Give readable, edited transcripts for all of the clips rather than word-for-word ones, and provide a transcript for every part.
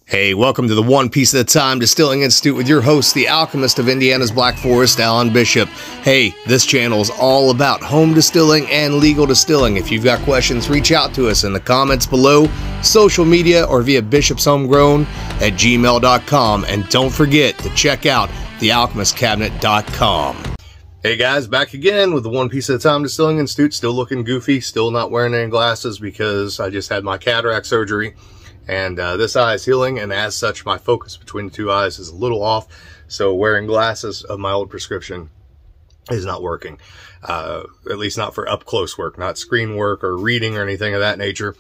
Hey, welcome to the One Piece at a Time Distilling Institute with your host, the alchemist of Indiana's Black Forest, Alan Bishop. Hey, this channel is all about home distilling and legal distilling. If you've got questions, reach out to us in the comments below, social media, or via bishopshomegrown@gmail.com. And don't forget to check out thealchemistcabinet.com. Hey guys, back again with the One Piece at a Time Distilling Institute. Still looking goofy, still not wearing any glasses because I just had my cataract surgery. And this eye is healing, and as such, my focus between the two eyes is a little off. So wearing glasses of my old prescription is not working. At least not for up-close work, not screen work or reading or anything of that nature.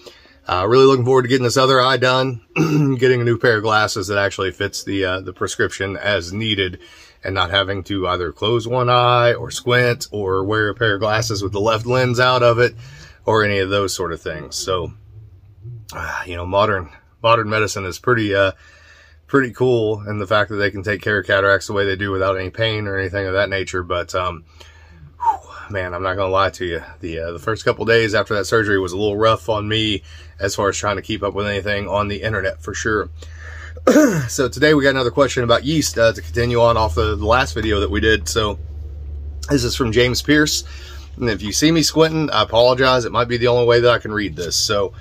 Really looking forward to getting this other eye done, getting a new pair of glasses that actually fits the prescription as needed, and not having to either close one eye or squint or wear a pair of glasses with the left lens out of it or any of those sort of things. So, you know, modern medicine is pretty cool in the fact that they can take care of cataracts the way they do without any pain or anything of that nature. But, man, I'm not going to lie to you. The first couple days after that surgery was a little rough on me as far as trying to keep up with anything on the internet for sure. So today we got another question about yeast to continue on off the last video that we did. So this is from James Pierce. And if you see me squinting, I apologize. It might be the only way that I can read this. So,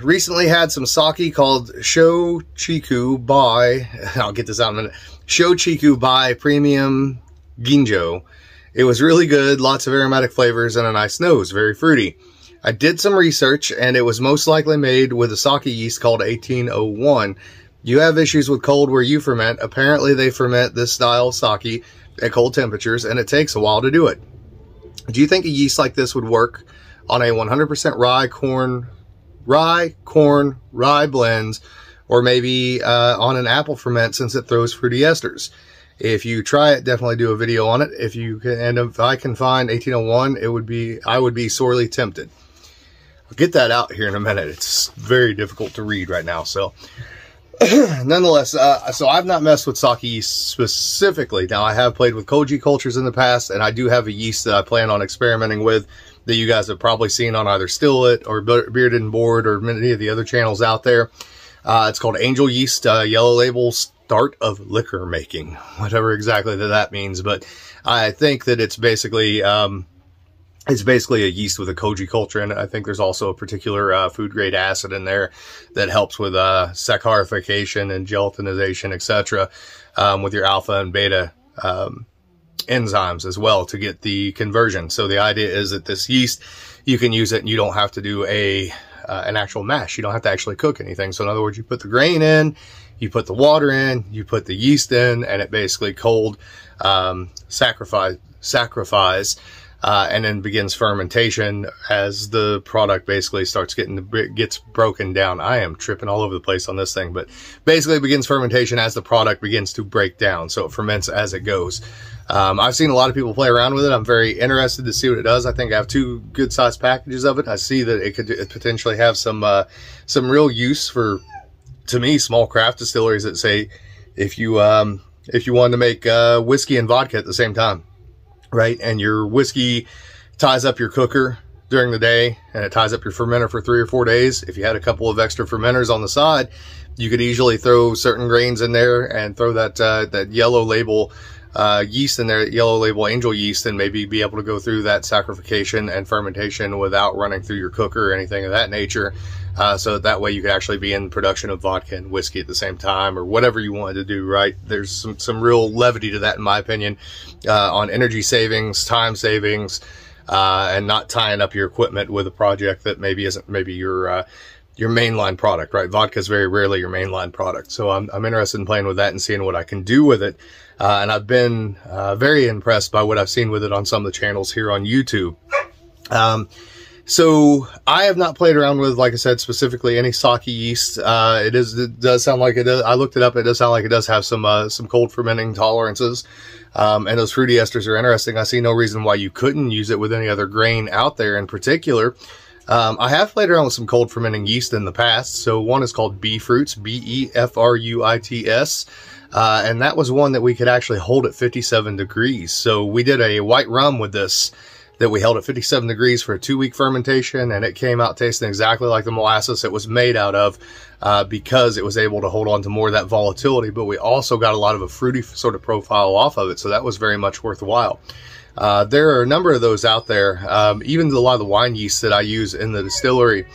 recently had some sake called Shochiku by, I'll get this out in a minute, Shochiku by Premium Ginjo. It was really good, lots of aromatic flavors and a nice nose, very fruity. I did some research and it was most likely made with a sake yeast called 1801. You have issues with cold where you ferment. Apparently they ferment this style of sake at cold temperatures and it takes a while to do it. Do you think a yeast like this would work on a 100% rye blends, or maybe on an apple ferment since it throws fruity esters? If you try it, definitely do a video on it. If you can, and if I can find 1801, I would be sorely tempted. I'll get that out here in a minute. It's very difficult to read right now. So nonetheless, so I've not messed with sake yeast specifically. Now I have played with koji cultures in the past, and I do have a yeast that I plan on experimenting with that you guys have probably seen on either Still It or Bearded and Bored or many of the other channels out there. It's called Angel Yeast, Yellow Label, Start of Liquor Making, whatever exactly that means. But I think that it's basically a yeast with a koji culture in it. I think there's also a particular food grade acid in there that helps with saccharification and gelatinization, etc., with your alpha and beta enzymes as well to get the conversion. So the idea is that this yeast, you can use it and you don't have to do an actual mash. You don't have to actually cook anything. So in other words, you put the grain in, you put the water in, you put the yeast in, and it basically cold sacrifice and then begins fermentation as the product basically gets broken down. I am tripping all over the place on this thing, but basically it begins fermentation as the product begins to break down. So it ferments as it goes. I've seen a lot of people play around with it. I'm very interested to see what it does. I think I have 2 good sized packages of it. I see that it could potentially have some real use for, to me, small craft distilleries that say if you wanted to make whiskey and vodka at the same time, right? And your whiskey ties up your cooker during the day and it ties up your fermenter for 3 or 4 days. If you had a couple of extra fermenters on the side, you could easily throw certain grains in there and throw that yellow label yeast in there, yellow label angel yeast, and maybe be able to go through that saccharification and fermentation without running through your cooker or anything of that nature. So that way you could actually be in production of vodka and whiskey at the same time, or whatever you wanted to do, right? There's some real levity to that, in my opinion, on energy savings, time savings, and not tying up your equipment with a project that maybe isn't your mainline product, right? Vodka is very rarely your mainline product. So I'm interested in playing with that and seeing what I can do with it. And I've been very impressed by what I've seen with it on some of the channels here on YouTube. So I have not played around with, like I said, specifically any sake yeast. It does sound like it does. I looked it up. It does sound like it does have some cold fermenting tolerances. And those fruity esters are interesting. I see no reason why you couldn't use it with any other grain out there in particular. I have played around with some cold fermenting yeast in the past. So one is called Befruits, Befruits. And that was one that we could actually hold at 57 degrees. So we did a white rum with this that we held at 57 degrees for a 2-week fermentation, and it came out tasting exactly like the molasses it was made out of, because it was able to hold on to more of that volatility. But we also got a lot of a fruity sort of profile off of it, so that was very much worthwhile. There are a number of those out there. Even a lot of the wine yeasts that I use in the distillery,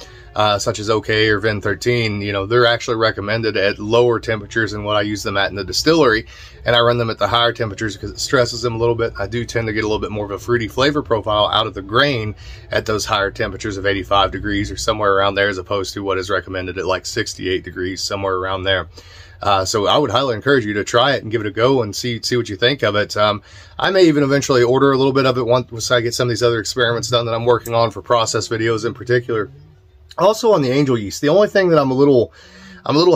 such as OK or Vin 13, you know, they're actually recommended at lower temperatures than what I use them at in the distillery. And I run them at the higher temperatures because it stresses them a little bit. I do tend to get a little bit more of a fruity flavor profile out of the grain at those higher temperatures of 85 degrees or somewhere around there, as opposed to what is recommended at like 68 degrees, somewhere around there. So I would highly encourage you to try it and give it a go and see what you think of it. I may even eventually order a little bit of it once I get some of these other experiments done that I'm working on for process videos in particular. Also on the angel yeast, the only thing that I'm a little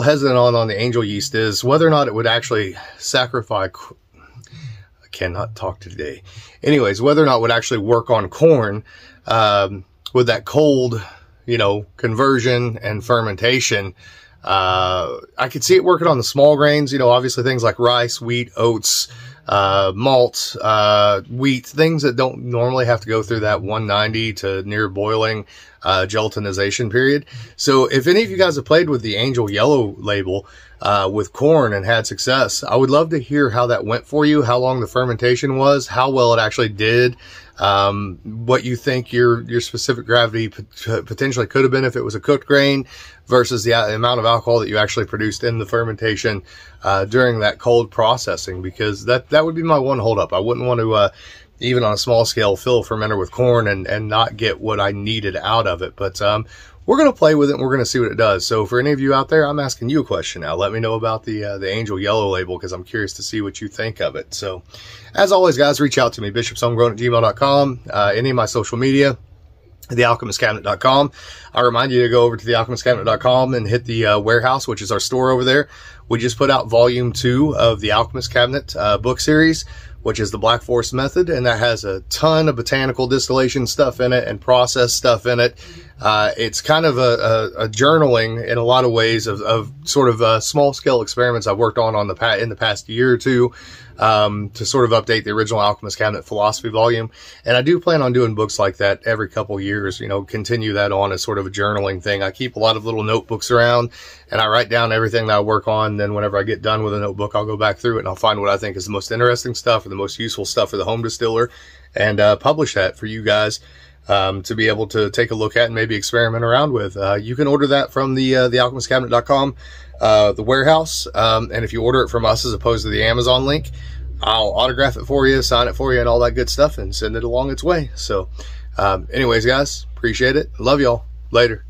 hesitant on the angel yeast is whether or not it would actually sacrifice. I cannot talk today. Anyways, whether or not it would actually work on corn with that cold, you know, conversion and fermentation. I could see it working on the small grains, you know, obviously things like rice, wheat, oats, malt, wheat, things that don't normally have to go through that 190 to near boiling gelatinization period. So if any of you guys have played with the Angel Yellow label with corn and had success, I would love to hear how that went for you, how long the fermentation was, how well it actually did, what you think your specific gravity potentially could have been if it was a cooked grain versus the amount of alcohol that you actually produced in the fermentation during that cold processing, because that would be my one holdup. I wouldn't want to even on a small scale fill a fermenter with corn and not get what I needed out of it. But we're going to play with it and we're going to see what it does. So for any of you out there, I'm asking you a question now. Let me know about the Angel Yellow label, because I'm curious to see what you think of it. So as always, guys, reach out to me, bishopshomegrown@gmail.com, any of my social media, thealchemistcabinet.com. I remind you to go over to thealchemistcabinet.com and hit the warehouse, which is our store over there. We just put out volume 2 of the Alchemist Cabinet book series, which is the Black Forest method, and that has a ton of botanical distillation stuff in it and process stuff in it. It's kind of a journaling in a lot of ways of sort of small scale experiments I've worked on in the past year or two, to sort of update the original Alchemist Cabinet philosophy volume. And I do plan on doing books like that every couple years, you know, continue that on as sort of a journaling thing. I keep a lot of little notebooks around and I write down everything that I work on. Then whenever I get done with a notebook, I'll go back through it and I'll find what I think is the most interesting stuff or the most useful stuff for the home distiller and publish that for you guys to be able to take a look at and maybe experiment around with. You can order that from the thealchemistcabinet.com, the warehouse. And if you order it from us as opposed to the Amazon link, I'll autograph it for you, sign it for you, and all that good stuff and send it along its way. So anyways, guys, appreciate it. Love y'all. Later.